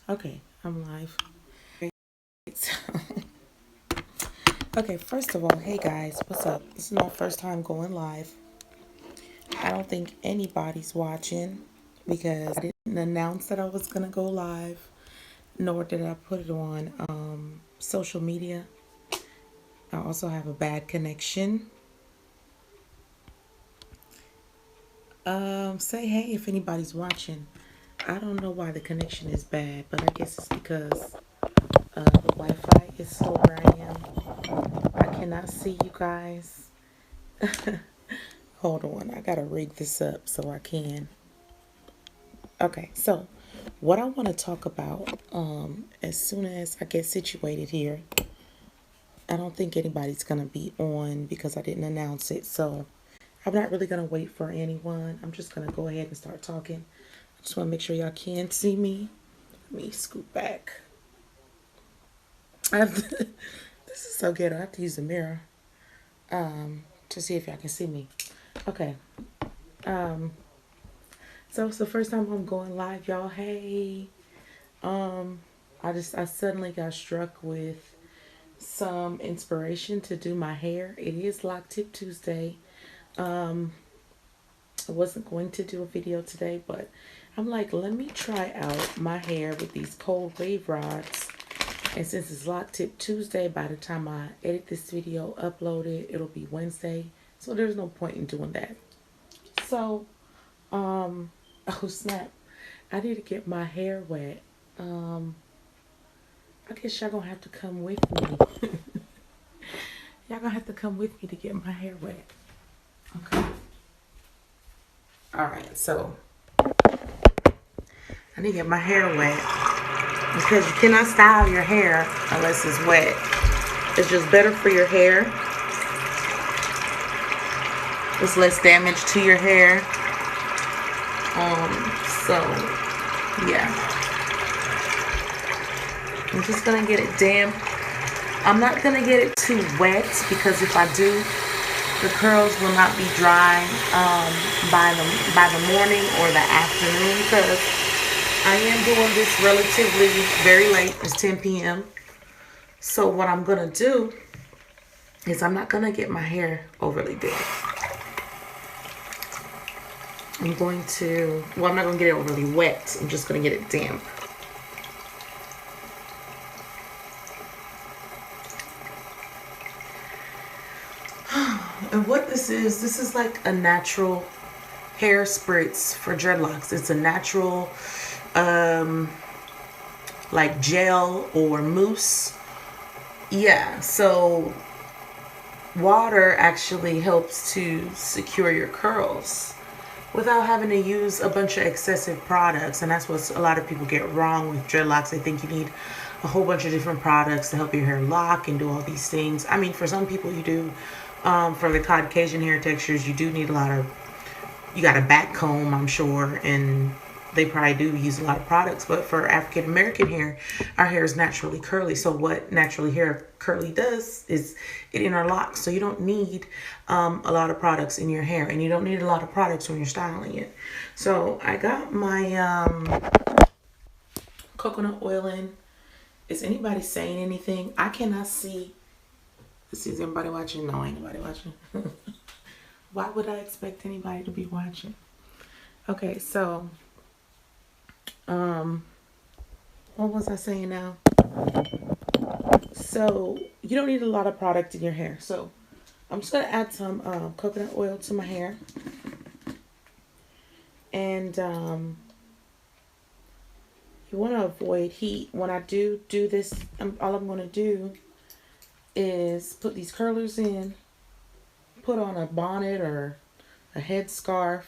Okay, I'm live. So, okay, first of all, hey guys, what's up? This is my first time going live. I don't think anybody's watching because I didn't announce that I was gonna go live, nor did I put it on social media. I also have a bad connection. Say hey if anybody's watching. I don't know why the connection is bad, but I guess it's because the Wi-Fi is still where I am. I cannot see you guys. Hold on, I gotta rig this up so I can. Okay, so what I want to talk about, as soon as I get situated here, I don't think anybody's gonna be on because I didn't announce it. So I'm not really gonna wait for anyone. I'm just gonna go ahead and start talking. I just want to make sure y'all can see me. Let me scoot back. I have to, this is so ghetto. I have to use the mirror to see if y'all can see me. Okay. Um, So it's the first time I'm going live, y'all. Hey. Um, I suddenly got struck with some inspiration to do my hair. It is Loc Tip Tuesday. Um, I wasn't going to do a video today, but I'm like, let me try out my hair with these cold wave rods. And since it's Loc Tip Tuesday, by the time I edit this video, upload it, it'll be Wednesday. So there's no point in doing that. So, oh snap. I need to get my hair wet. I guess y'all gonna have to come with me. Y'all gonna have to come with me to get my hair wet. Okay. Alright, so I need to get my hair wet because you cannot style your hair unless it's wet. It's just better for your hair. There's less damage to your hair. So yeah. I'm just gonna get it damp. I'm not gonna get it too wet because if I do, the curls will not be dry by the morning or the afternoon because I am doing this relatively very late. It's 10 p.m. So what I'm gonna do is I'm not gonna get my hair overly big. I'm not gonna get it overly wet. I'm just gonna get it damp. And what this is like a natural hair spritz for dreadlocks. It's a natural like gel or mousse. Yeah, so water actually helps to secure your curls without having to use a bunch of excessive products. And that's what a lot of people get wrong with dreadlocks. They think you need a whole bunch of different products to help your hair lock and do all these things. I mean, for some people you do. For the Caucasian hair textures, you do need you got a back comb, I'm sure, and they probably do use a lot of products. But for African American hair, our hair is naturally curly. So what naturally hair curly does is it interlocks. So you don't need a lot of products in your hair, and you don't need a lot of products when you're styling it. So I got my coconut oil in. Is anybody saying anything? I cannot see. Is anybody watching? No, ain't nobody watching. Why would I expect anybody to be watching? Okay, so what was I saying now? So you don't need a lot of product in your hair. So I'm just gonna add some coconut oil to my hair, and you want to avoid heat. When I do this, all I'm gonna do is put these curlers in, put on a bonnet or a headscarf,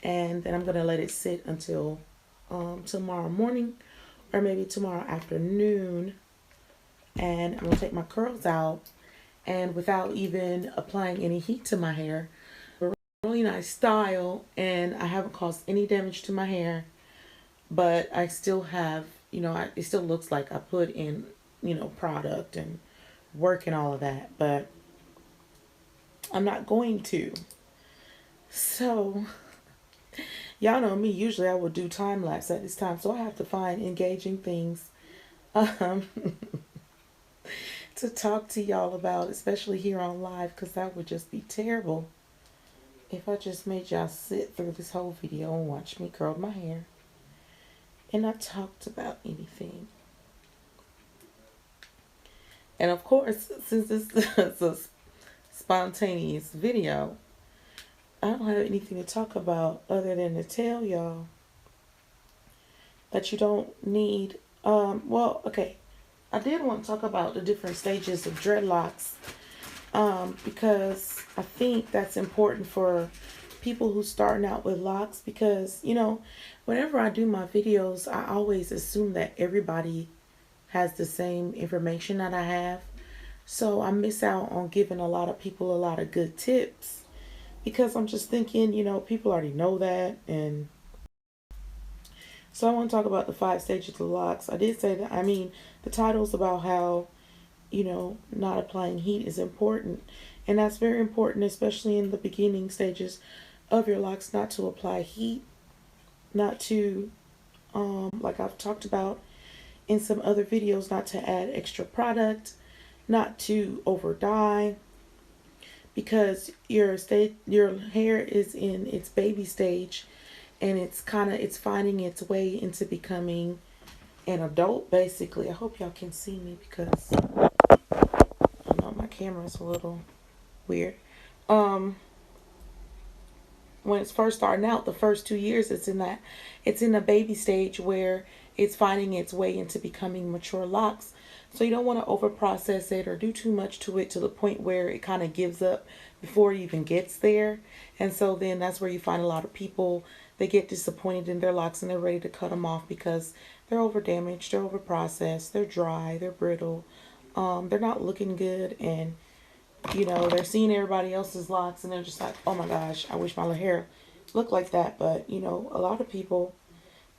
and then I'm gonna let it sit until tomorrow morning or maybe tomorrow afternoon. And I'm gonna take my curls out, and without even applying any heat to my hair, a really nice style, and I haven't caused any damage to my hair, but I still have, it still looks like I put in, product and work and all of that, but I'm not going to. So Y'all know me. Usually I would do time lapse at this time, so I have to find engaging things um, to talk to y'all about, especially here on live, because that would just be terrible if I just made y'all sit through this whole video and watch me curl my hair and not talked about anything. And of course, since this is a spontaneous video, I don't have anything to talk about other than to tell y'all that you don't need, well, okay, I did want to talk about the different stages of dreadlocks, because I think that's important for people who starting out with locks, because, you know, whenever I do my videos, I always assume that everybody has the same information that I have. So I miss out on giving a lot of people a lot of good tips because I'm just thinking, you know, people already know that. And so I want to talk about the 5 stages of locks. I did say that, I mean, the title's about how, you know, not applying heat is important. And that's very important, especially in the beginning stages of your locks, not to apply heat, not to, like I've talked about in some other videos, not to add extra product, not to over dye, because your hair is in its baby stage and it's finding its way into becoming an adult basically. I hope y'all can see me because I know my camera's a little weird. When it's first starting out, the first 2 years, it's in a baby stage where it's finding its way into becoming mature locks. So you don't want to over process it or do too much to it to the point where it kind of gives up before it even gets there. And so then that's where you find a lot of people, they get disappointed in their locks and they're ready to cut them off because they're over damaged, they're over processed, they're dry, they're brittle, they're not looking good, and you know, they're seeing everybody else's locks and they're just like, oh my gosh, I wish my hair looked like that. But, you know, a lot of people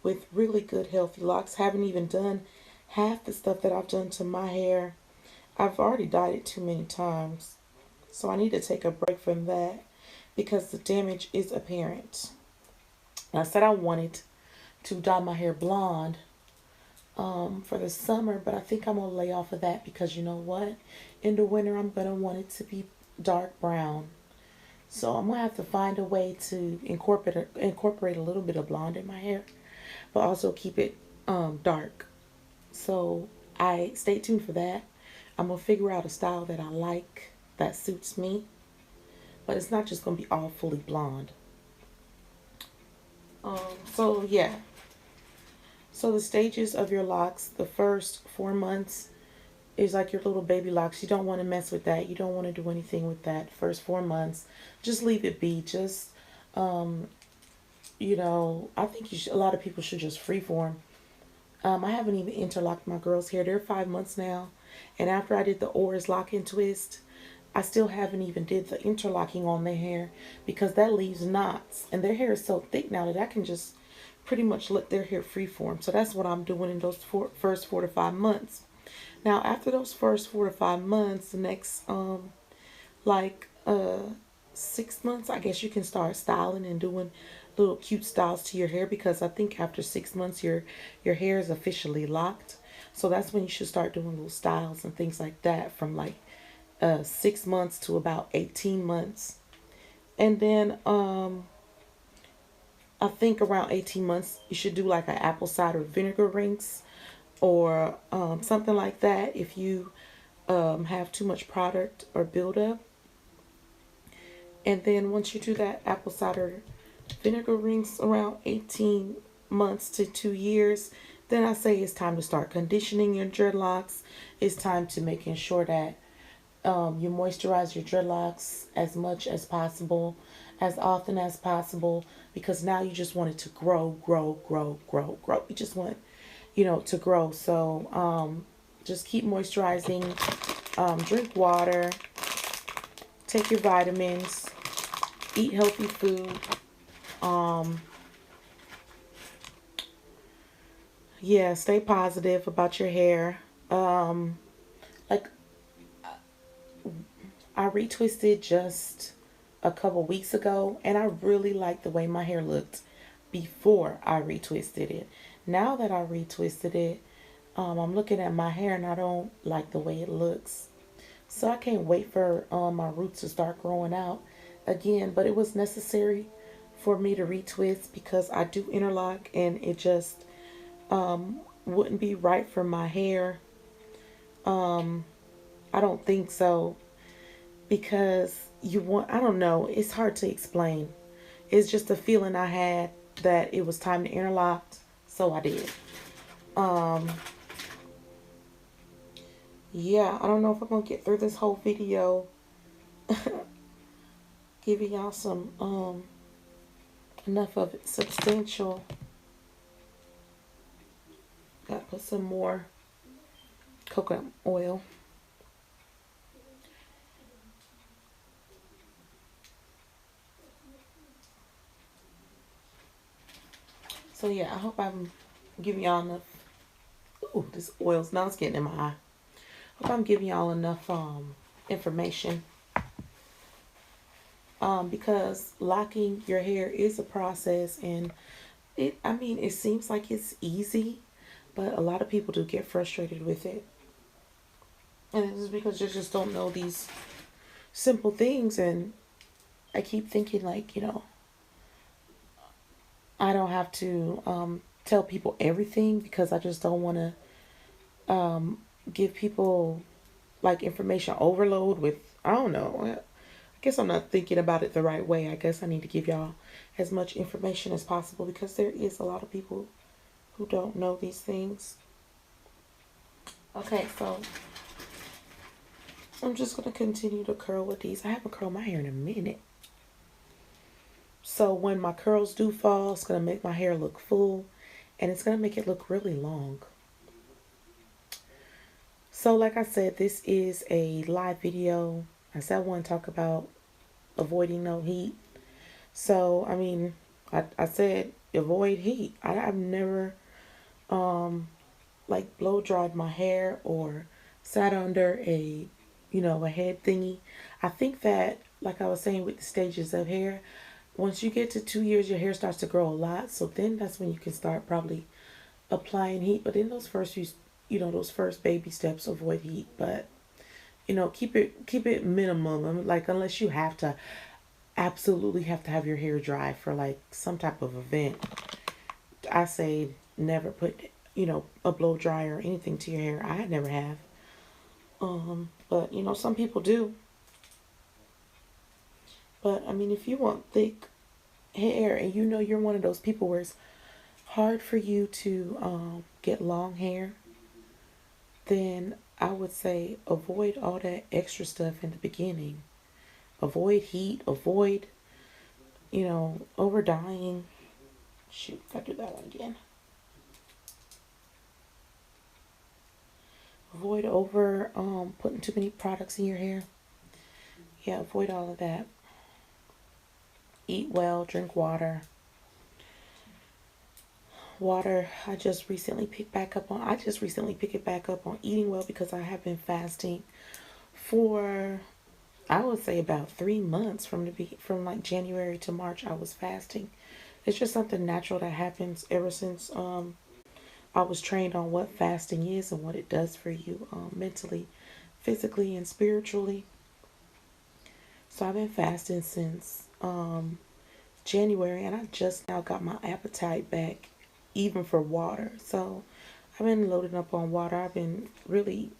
with really good healthy locks haven't even done half the stuff that I've done to my hair. I've already dyed it too many times. So I need to take a break from that because the damage is apparent. I said I wanted to dye my hair blonde for the summer, but I think I'm gonna lay off of that because you know what, in the winter I'm gonna want it to be dark brown. So I'm gonna have to find a way to incorporate a little bit of blonde in my hair, but also keep it dark. So I stay tuned for that. I'm gonna figure out a style that I like that suits me, but it's not just gonna be all fully blonde. So yeah, so the stages of your locks, the first 4 months is like your little baby locks. You don't want to mess with that. You don't want to do anything with that first 4 months. Just leave it be. Just, you know, I think a lot of people should just freeform. I haven't even interlocked my girls' hair. They're 5 months now. And after I did the oars lock and twist, I still haven't even did the interlocking on their hair because that leaves knots. And their hair is so thick now that I can just pretty much let their hair freeform. So that's what I'm doing in those first 4 to 5 months. Now, after those first 4 to 5 months, the next, like, 6 months, I guess you can start styling and doing little cute styles to your hair because I think after 6 months, your hair is officially locked. So that's when you should start doing little styles and things like that from like 6 months to about 18 months. And then, I think around 18 months, you should do like an apple cider vinegar rinse or something like that if you have too much product or buildup. And then once you do that apple cider vinegar rinse around 18 months to 2 years, then I say it's time to start conditioning your dreadlocks. It's time to making sure that you moisturize your dreadlocks as much as possible, as often as possible, because now you just want it to grow. You just want, you know, to grow. So just keep moisturizing, drink water, take your vitamins, eat healthy food. Yeah, stay positive about your hair. Like I retwisted just a couple weeks ago and I really liked the way my hair looked. before I retwisted it. Now that I retwisted it, I'm looking at my hair and I don't like the way it looks. So I can't wait for my roots to start growing out again. But it was necessary for me to retwist because I do interlock and it just wouldn't be right for my hair. I don't think so because you want, I don't know, it's hard to explain. It's just a feeling I had that it was time to interlock, so I did. Um, yeah, I don't know if I'm gonna get through this whole video giving y'all some enough of it substantial. Gotta put some more coconut oil. So yeah, I hope I'm giving y'all enough. Ooh, this oil's now it's getting in my eye. Hope I'm giving y'all enough information. Because locking your hair is a process, and I mean, it seems like it's easy, but a lot of people do get frustrated with it. And it's because they just don't know these simple things. And I keep thinking, like, I don't have to tell people everything because I just don't want to give people like information overload with, I don't know. I guess I'm not thinking about it the right way. I guess I need to give y'all as much information as possible because there is a lot of people who don't know these things. Okay, so I'm just going to continue to curl with these. I haven't curled my hair in a minute. So when my curls do fall, it's going to make my hair look full and it's going to make it look really long. So like I said, this is a live video. I said I want to talk about avoiding no heat. So, I mean, I said avoid heat. I've never like blow dried my hair or sat under a head thingy. I think that, like I was saying with the stages of hair, once you get to 2 years, your hair starts to grow a lot. So then that's when you can start probably applying heat. But in those first few, those first baby steps, avoid heat. But keep it minimum. Like, unless you absolutely have to have your hair dry for like some type of event, I say never put a blow dryer or anything to your hair. I never have. But some people do. But I mean, if you want thick hair and you're one of those people where it's hard for you to get long hair, then I would say avoid all that extra stuff in the beginning. Avoid heat, avoid over dyeing. Shoot, I do that one again. Avoid over putting too many products in your hair. Yeah, avoid all of that. Eat well, drink water. Water, I just recently picked it back up on eating well because I have been fasting for, I would say, about 3 months from like January to March. I was fasting. It's just something natural that happens ever since I was trained on what fasting is and what it does for you mentally, physically, and spiritually. So I've been fasting since January, and I just now got my appetite back, even for water. So I've been loading up on water. I've been really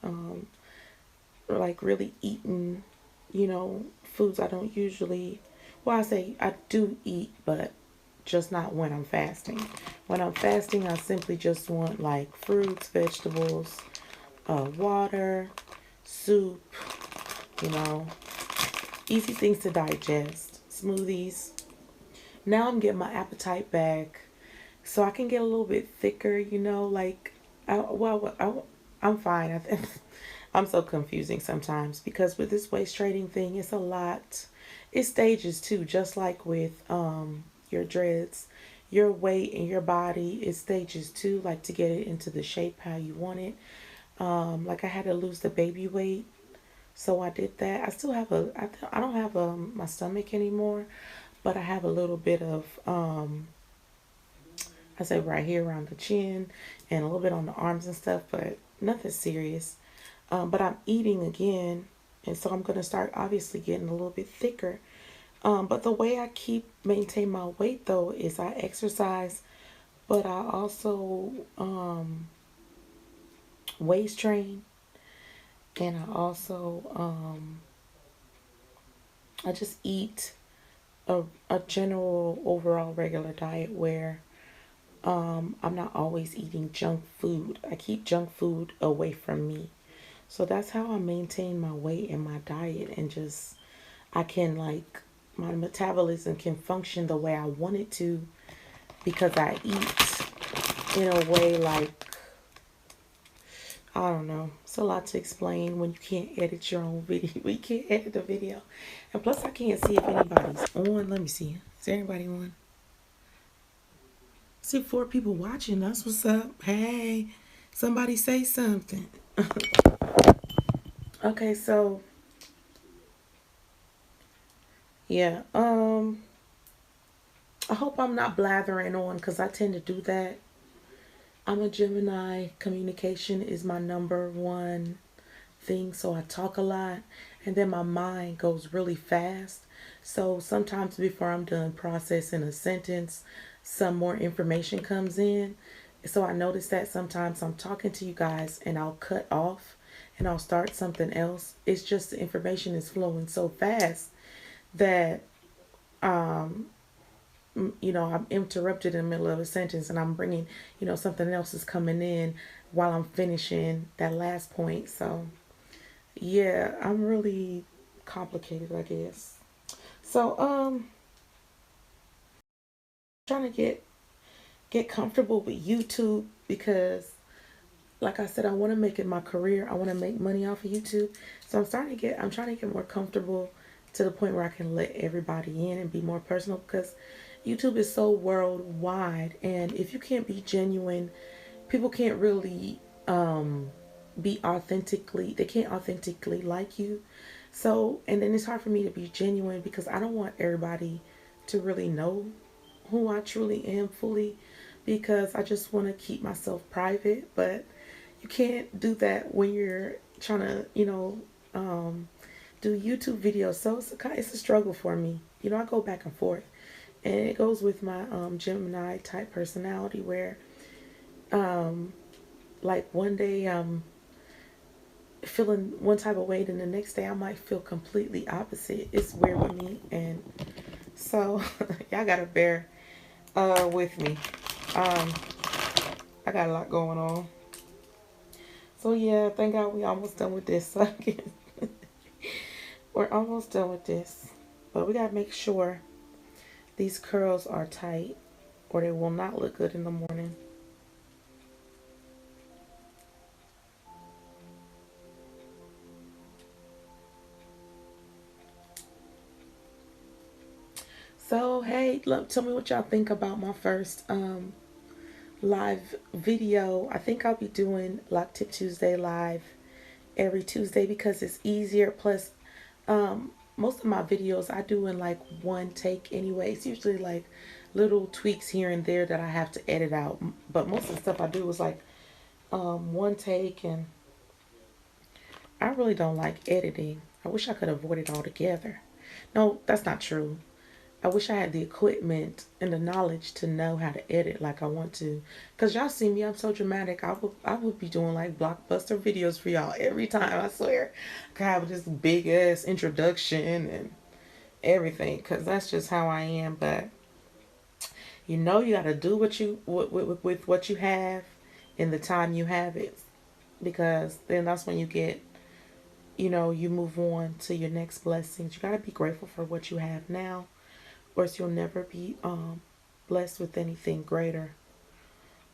really eating foods I don't usually, well, I say I do eat, but just not when I'm fasting. When I'm fasting, I simply just want like fruits, vegetables, water, soup, easy things to digest, smoothies. Now I'm getting my appetite back so I can get a little bit thicker, like, I'm fine. I'm so confusing sometimes because with this waist trading thing, it's a lot. It's stages too, just like with your dreads. Your weight and your body is stages too, like to get it into the shape how you want it. Like I had to lose the baby weight, so I did that. I still have I don't have my stomach anymore, but I have a little bit of I say right here around the chin and a little bit on the arms and stuff, but nothing serious. But I'm eating again, and so I'm going to start obviously getting a little bit thicker. But the way I maintain my weight though is I exercise, but I also waist train, and I also I just eat a general overall regular diet where I'm not always eating junk food. I keep junk food away from me. So that's how I maintain my weight and my diet, and just I can like my metabolism can function the way I want it to because I eat in a way like I don't know. It's a lot to explain when you can't edit your own video. We can't edit the video. And plus I can't see if anybody's on. Let me see. Is there anybody on? See 4 people watching. That's what's up. Hey, somebody say something. Okay, so yeah. I hope I'm not blathering on because I tend to do that. I'm a Gemini. Communication is my #1 thing, so I talk a lot and then my mind goes really fast. So sometimes before I'm done processing a sentence, some more information comes in. So I notice that sometimes I'm talking to you guys and I'll cut off and I'll start something else. It's just the information is flowing so fast that I'm interrupted in the middle of a sentence and I'm bringing, something else is coming in while I'm finishing that last point. So yeah, I'm really complicated, I guess. So trying to get comfortable with YouTube because like I said, I want to make it my career. I want to make money off of YouTube. So I'm trying to get more comfortable to the point where I can let everybody in and be more personal because YouTube is so worldwide, and if you can't be genuine, people can't really they can't authentically like you. So, and then it's hard for me to be genuine because I don't want everybody to really know who I truly am fully because I just want to keep myself private. But you can't do that when you're trying to, do YouTube videos. So it's a struggle for me. I go back and forth. And it goes with my Gemini type personality where like one day I'm feeling one type of way, and the next day I might feel completely opposite. It's weird with me, and so y'all gotta bear with me. I got a lot going on. So yeah, thank God we almost done with this. We're almost done with this, but we gotta make sure these curls are tight or they will not look good in the morning. So hey, look, tell me what y'all think about my first live video. I think I'll be doing Loc Tip Tuesday live every Tuesday because it's easier. Plus, most of my videos I do in like one take anyway. It's usually like little tweaks here and there that I have to edit out. But most of the stuff I do is like one take, and I really don't like editing. I wish I could avoid it altogether. No, that's not true. I wish I had the equipment and the knowledge to know how to edit like I want to. Cause y'all see me, I'm so dramatic. I would be doing like blockbuster videos for y'all every time. I swear, I could have this big ass introduction and everything. Cause that's just how I am. But you gotta do with what you have in the time you have it. Because then that's when you get, you move on to your next blessings. You gotta be grateful for what you have now, or else you'll never be blessed with anything greater.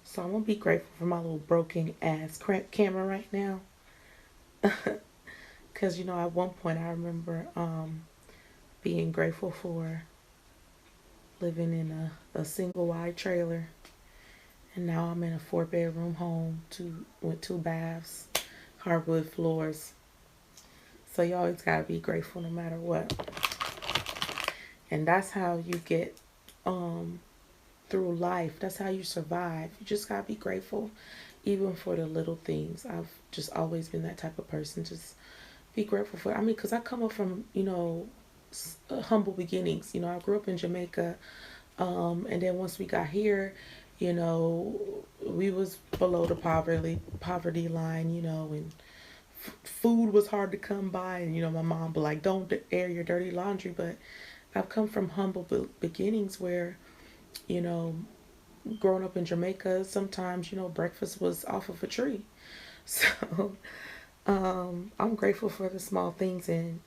So I'm gonna be grateful for my little broken ass camera right now. Because at one point I remember being grateful for living in a single wide trailer, and now I'm in a 4-bedroom home with 2 baths, hardwood floors. So you always gotta be grateful no matter what. And that's how you get through life. That's how you survive. You just gotta be grateful, even for the little things. I've just always been that type of person. Just be grateful for. I mean, because I come up from, humble beginnings. I grew up in Jamaica, and then once we got here, we was below the poverty line. And food was hard to come by, and my mom would like, don't air your dirty laundry. But I've come from humble beginnings where, you know growing up in Jamaica, sometimes breakfast was off of a tree. So I'm grateful for the small things, and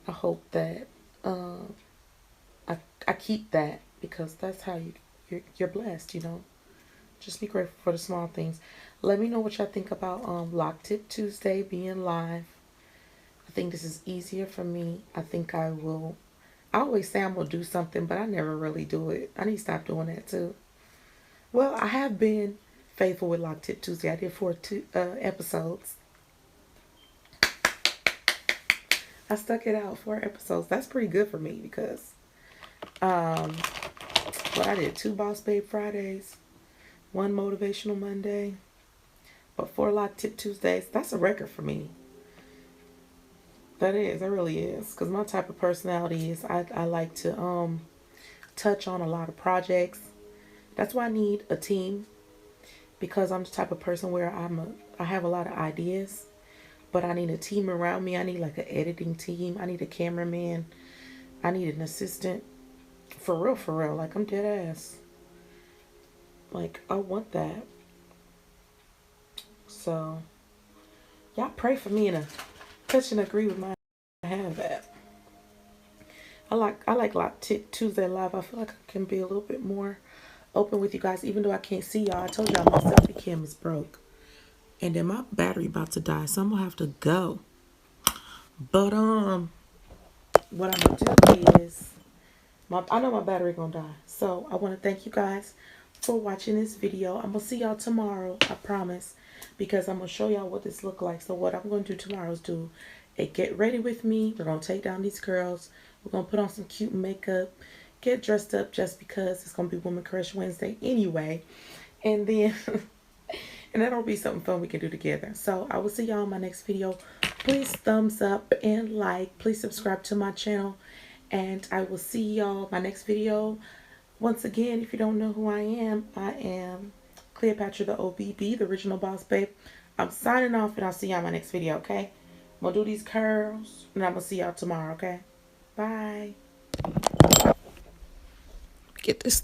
I hope that I keep that, because that's how you're blessed. Just be grateful for the small things. Let me know what y'all think about Loc Tip Tuesday being live. I think this is easier for me. I think I will. I always say I'm gonna do something, but I never really do it. I need to stop doing that too. Well, I have been faithful with Loc Tip Tuesday. I did 4 episodes. I stuck it out 4 episodes. That's pretty good for me, because I did 2 Bossbabe Fridays, 1 Motivational Monday, but 4 Loc Tip Tuesdays. That's a record for me. That is. It really is. Because my type of personality is I like to touch on a lot of projects. That's why I need a team, because I'm the type of person where I have a lot of ideas, but I need a team around me. I need like an editing team. I need a cameraman. I need an assistant. For real, for real. Like, I'm dead ass. Like, I want that. So, y'all pray for me and touch and agree with my. I have that. I like Loc Tip Tuesday live. I feel like I can be a little bit more open with you guys, even though I can't see y'all. I told y'all my selfie cam is broke, and then my battery about to die, so I'm gonna have to go. But what I'm gonna do is, I know my battery gonna die, so I want to thank you guys for watching this video. I'm gonna see y'all tomorrow, I promise, because I'm gonna show y'all what this look like. So what I'm gonna do tomorrow is do a get ready with me. We're gonna take down these curls. We're gonna put on some cute makeup, get dressed up, just because it's gonna be Woman Crush Wednesday anyway, and then and that'll be something fun we can do together. So I will see y'all in my next video. Please thumbs up and like. Please subscribe to my channel, and I will see y'all my next video. Once again, if you don't know who I am Cleopatra the OBB, the original boss babe. I'm signing off, and I'll see y'all in my next video, okay? I'm gonna do these curls, and I'm gonna see y'all tomorrow, okay? Bye. Get this.